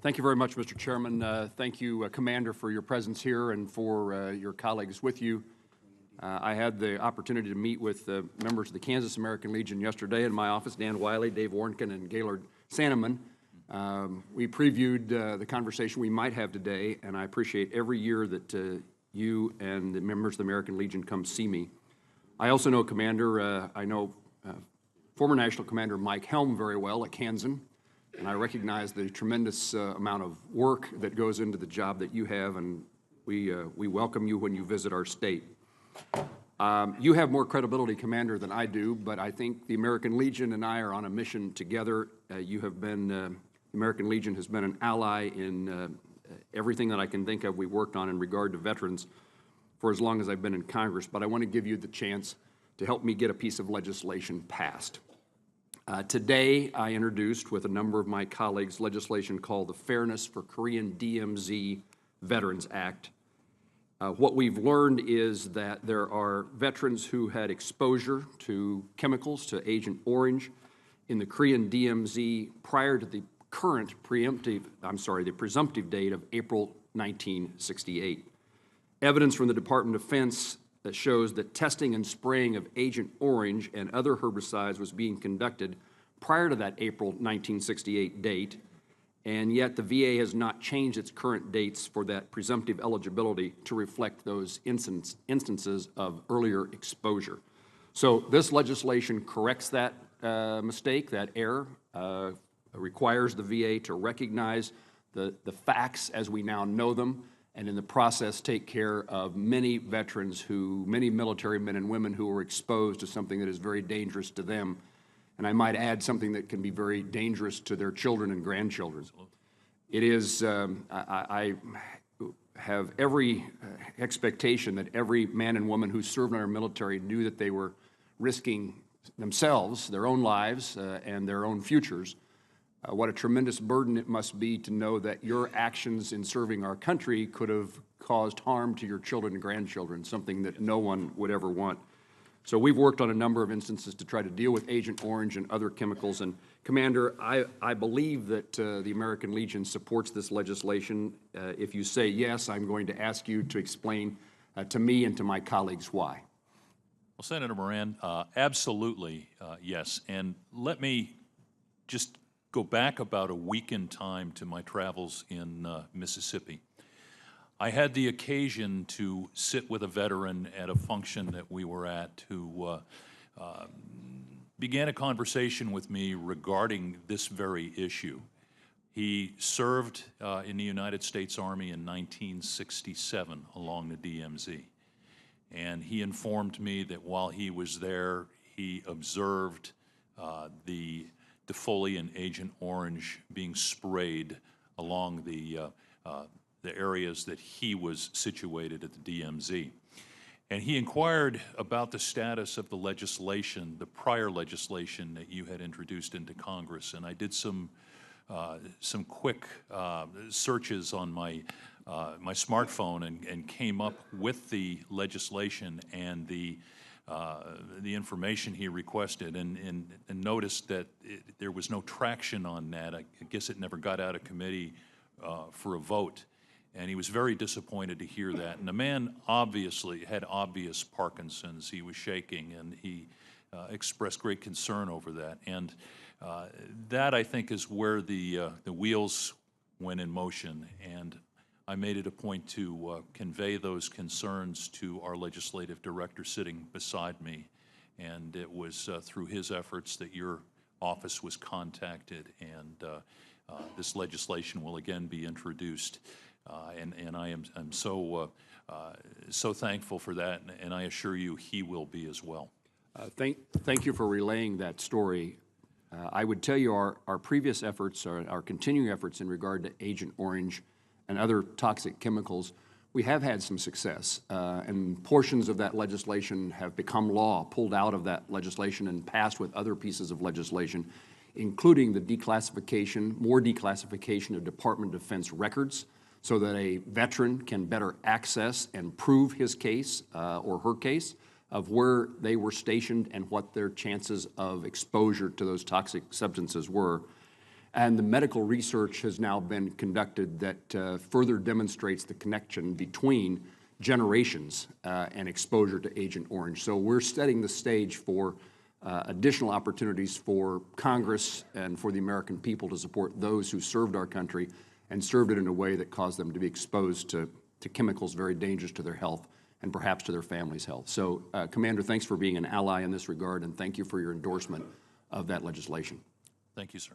Thank you very much, Mr. Chairman. Thank you, Commander, for your presence here and for your colleagues with you. I had the opportunity to meet with members of the Kansas American Legion yesterday in my office, Dan Wiley, Dave Warnken, and Gaylord Sandeman. We previewed the conversation we might have today, and I appreciate every year that you and the members of the American Legion come see me. I also know, Commander, I know former National Commander Mike Helm very well at Kansan, and I recognize the tremendous amount of work that goes into the job that you have, and we welcome you when you visit our state. You have more credibility, Commander, than I do, but I think the American Legion and I are on a mission together. You have been, the American Legion has been an ally in everything that I can think of we worked on in regard to veterans for as long as I've been in Congress, but I want to give you the chance to help me get a piece of legislation passed. Today, I introduced with a number of my colleagues legislation called the Fairness for Korean DMZ Veterans Act. What we've learned is that there are veterans who had exposure to chemicals, to Agent Orange, in the Korean DMZ prior to the current the presumptive date of April 1968. Evidence from the Department of Defense that shows that testing and spraying of Agent Orange and other herbicides was being conducted prior to that April 1968 date, and yet the VA has not changed its current dates for that presumptive eligibility to reflect those instances of earlier exposure. So this legislation corrects that mistake, that error, requires the VA to recognize the facts as we now know them, and in the process take care of many veterans many military men and women who were exposed to something that is very dangerous to them. And I might add something that can be very dangerous to their children and grandchildren. It is, I have every expectation that every man and woman who served in our military knew that they were risking themselves, their own lives, and their own futures. What a tremendous burden it must be to know that your actions in serving our country could have caused harm to your children and grandchildren, something that no one would ever want. So we've worked on a number of instances to try to deal with Agent Orange and other chemicals. And Commander, I believe that the American Legion supports this legislation. If you say yes, I'm going to ask you to explain to me and to my colleagues why. Well, Senator Moran, absolutely yes. And let me just go back about a week in time to my travels in Mississippi. I had the occasion to sit with a veteran at a function that we were at who began a conversation with me regarding this very issue. He served in the United States Army in 1967 along the DMZ. And he informed me that while he was there, he observed the defoliant Agent Orange being sprayed along the areas that he was situated at the DMZ. And he inquired about the status of the legislation, the prior legislation that you had introduced into Congress. And I did some quick searches on my smartphone and came up with the legislation and the information he requested, and noticed that there was no traction on that. I guess it never got out of committee for a vote. And he was very disappointed to hear that. And the man obviously had obvious Parkinson's. He was shaking, and he expressed great concern over that. And that, I think, is where the wheels went in motion. And I made it a point to convey those concerns to our legislative director sitting beside me. And it was through his efforts that your office was contacted, and this legislation will again be introduced. And I'm so thankful for that, and I assure you he will be as well. Thank you for relaying that story. I would tell you our previous efforts, our continuing efforts in regard to Agent Orange and other toxic chemicals, we have had some success, and portions of that legislation have become law, pulled out of that legislation and passed with other pieces of legislation, including the more declassification of Department of Defense records, so that a veteran can better access and prove his case or her case of where they were stationed and what their chances of exposure to those toxic substances were. And the medical research has now been conducted that further demonstrates the connection between generations and exposure to Agent Orange. So we're setting the stage for additional opportunities for Congress and for the American people to support those who served our country and served it in a way that caused them to be exposed to chemicals very dangerous to their health and perhaps to their family's health. So, Commander, thanks for being an ally in this regard, and thank you for your endorsement of that legislation. Thank you, sir.